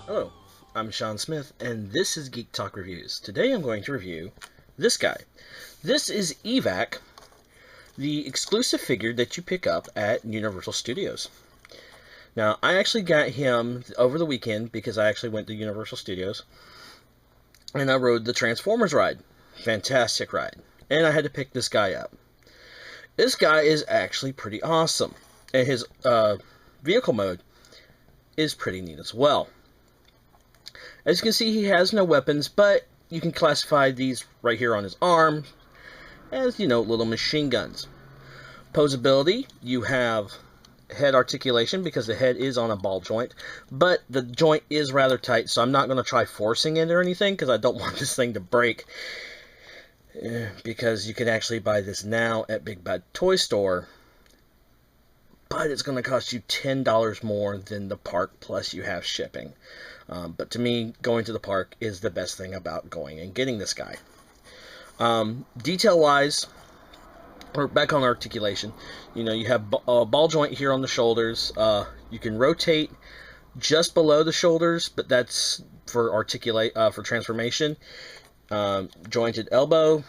Hello, I'm Sean Smith, and this is Geek Talk Reviews. Today I'm going to review this guy. This is Evac, the exclusive figure that you pick up at Universal Studios. Now, I actually got him over the weekend because I actually went to Universal Studios, and I rode the Transformers ride. Fantastic ride. And I had to pick this guy up. This guy is actually pretty awesome, and his vehicle mode is pretty neat as well. As you can see, he has no weapons, but you can classify these right here on his arm as, little machine guns. Posability, you have head articulation because the head is on a ball joint, but the joint is rather tight, so I'm not going to try forcing it or anything because I don't want this thing to break. Because you can actually buy this now at Big Bad Toy Store, but it's going to cost you $10 more than the park, plus you have shipping. But to me, going to the park is the best thing about going and getting this guy. Detail-wise, or back on articulation, you have a ball joint here on the shoulders. You can rotate just below the shoulders, but that's for for transformation. Jointed elbow.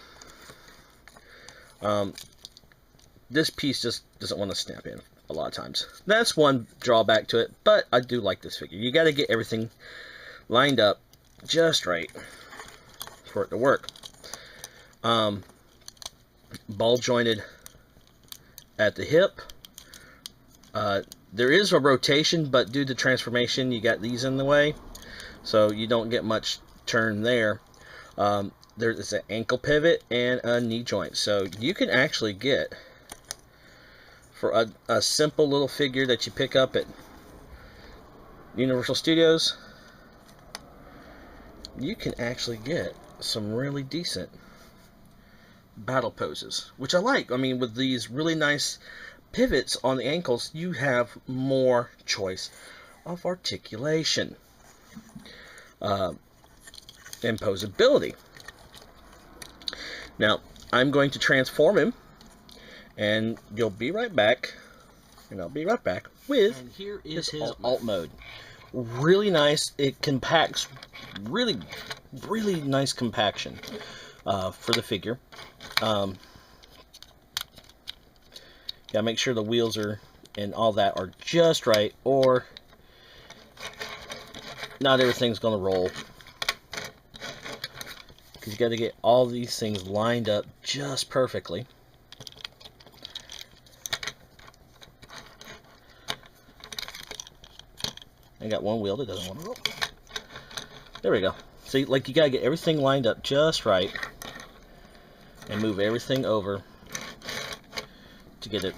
This piece just doesn't want to snap in a lot of times. That's one drawback to it, but I do like this figure. You got to get everything lined up just right for it to work. Ball jointed at the hip. There is a rotation, but due to transformation, you got these in the way, so you don't get much turn there. There's an ankle pivot and a knee joint, so you can actually get, for a simple little figure that you pick up at Universal Studios, you can actually get some really decent battle poses, which I like. I mean, with these really nice pivots on the ankles, you have more choice of articulation and posability. Now, I'm going to transform him, and you'll be right back, and I'll be right back with, and here is his alt mode. Really nice. It compacts, really nice compaction for the figure. Gotta make sure the wheels are and all that are just right, or not everything's gonna roll. Because you got to get all these things lined up just perfectly. I got one wheel that doesn't want to roll. There we go. So, you got to get everything lined up just right and move everything over to get it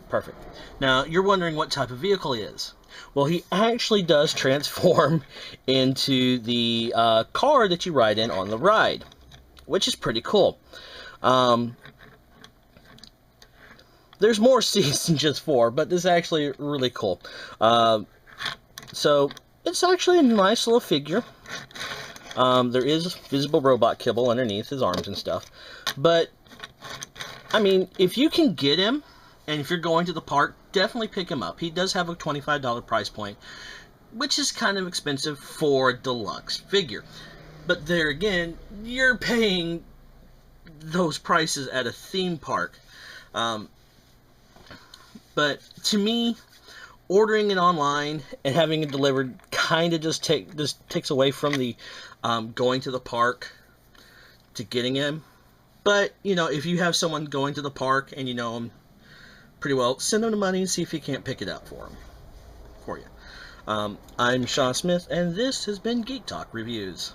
perfect. Now, you're wondering what type of vehicle he is. Well, he actually does transform into the car that you ride in on the ride, which is pretty cool. There's more seats than just 4, but this is actually really cool. So, it's actually a nice little figure. There is visible robot kibble underneath his arms and stuff. But, I mean, if you can get him, and if you're going to the park, definitely pick him up. He does have a $25 price point, which is kind of expensive for a deluxe figure. But there again, you're paying those prices at a theme park. But to me, ordering it online and having it delivered kind of just takes away from the going to the park to getting him. But, if you have someone going to the park and you know them pretty well, send them the money and see if you can't pick it up for you. I'm Sean Smith, and this has been Geek Talk Reviews.